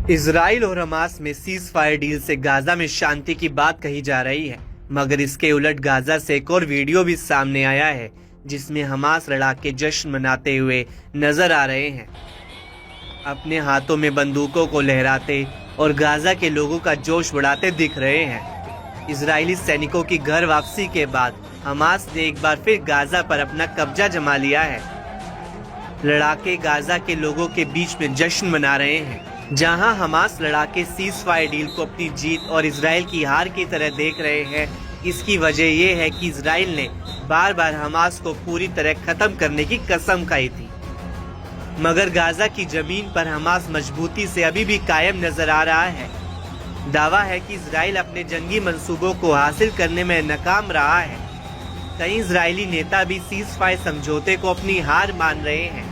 Israel और Hamas में cease fire deal से गाजा में शांति की बात कही जा रही है, मगर इसके उलट गाजा से एक और वीडियो भी सामने आया है जिसमें हमास लड़ाके जश्न मनाते हुए नजर आ रहे हैं, अपने हाथों में बंदूकों को लहराते और गाजा के लोगों का जोश बढ़ाते दिख रहे हैं। इजरायली सैनिकों की घर वापसी के बाद हमास ने एक बार फिर गाजा पर अपना कब्जा जमा लिया है। लड़ाके गाजा के लोगों के बीच में जश्न मना रहे हैं। जहां हमास लड़ाके सीज फायर डील को अपनी जीत और इजराइल की हार की तरह देख रहे हैं, इसकी वजह ये है कि इजराइल ने बार बार हमास को पूरी तरह खत्म करने की कसम खाई थी, मगर गाजा की जमीन पर हमास मजबूती से अभी भी कायम नजर आ रहा है। दावा है कि इजराइल अपने जंगी मंसूबों को हासिल करने में नाकाम रहा है। कई इजरायली नेता भी सीज फायर समझौते को अपनी हार मान रहे हैं।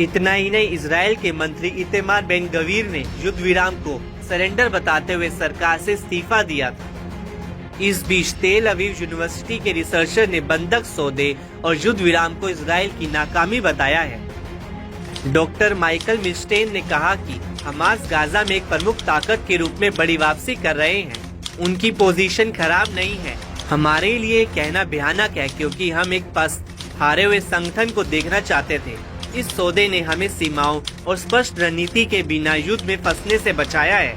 इतना ही नहीं, इजराइल के मंत्री इतेमार बेन गवीर ने युद्ध विराम को सरेंडर बताते हुए सरकार से इस्तीफा दिया था। इस बीच तेल अवीव यूनिवर्सिटी के रिसर्चर ने बंधक सौदे और युद्ध विराम को इजराइल की नाकामी बताया है। डॉक्टर माइकल मिल्स्टेन ने कहा कि हमास गाजा में एक प्रमुख ताकत के रूप में बड़ी वापसी कर रहे हैं। उनकी पोजीशन खराब नहीं है। हमारे लिए कहना भयानक है क्योंकि हम एक पस्त हारे हुए संगठन को देखना चाहते थे। इस सौदे ने हमें सीमाओं और स्पष्ट रणनीति के बिना युद्ध में फंसने से बचाया है।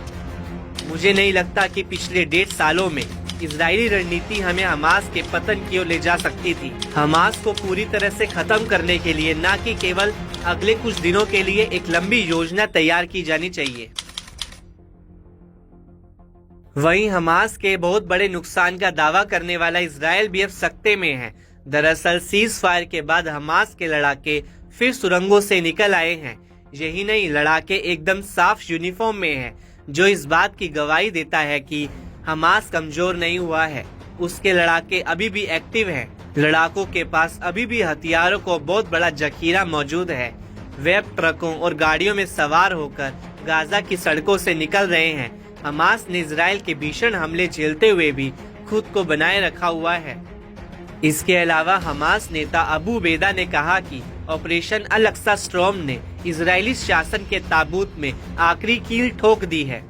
मुझे नहीं लगता कि पिछले 1.5 सालों में इजरायली रणनीति हमें हमास के पतन की ओर ले जा सकती थी। हमास को पूरी तरह से खत्म करने के लिए न कि केवल अगले कुछ दिनों के लिए एक लंबी योजना तैयार की जानी चाहिए। वहीं हमास के बहुत बड़े नुकसान का दावा करने वाला इजराइल भी अब सकते में है। दरअसल सीज फायर के बाद हमास के लड़ाके फिर सुरंगों से निकल आए हैं। यही नहीं, लड़ाके एकदम साफ यूनिफॉर्म में हैं, जो इस बात की गवाही देता है कि हमास कमजोर नहीं हुआ है। उसके लड़ाके अभी भी एक्टिव हैं। लड़ाकों के पास अभी भी हथियारों को बहुत बड़ा जखीरा मौजूद है। वे अब ट्रकों और गाड़ियों में सवार होकर गाजा की सड़कों से निकल रहे हैं। हमास ने इजराइल के भीषण हमले झेलते हुए भी खुद को बनाए रखा हुआ है। इसके अलावा हमास नेता अबू उबैदा ने कहा कि ऑपरेशन अल अक्सा स्टॉर्म ने इजरायली शासन के ताबूत में आखिरी कील ठोक दी है।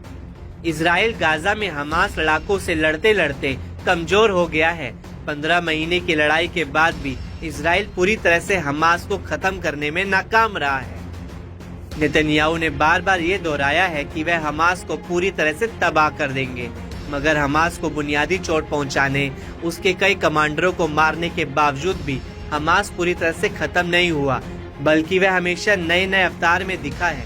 इजराइल गाजा में हमास लड़ाकों से लड़ते लड़ते कमजोर हो गया है। 15 महीने की लड़ाई के बाद भी इजराइल पूरी तरह से हमास को खत्म करने में नाकाम रहा है। नेतन्याहू ने बार बार ये दोहराया है कि वह हमास को पूरी तरह से तबाह कर देंगे, मगर हमास को बुनियादी चोट पहुंचाने, उसके कई कमांडरों को मारने के बावजूद भी हमास पूरी तरह से खत्म नहीं हुआ, बल्कि वह हमेशा नए नए अवतार में दिखा है।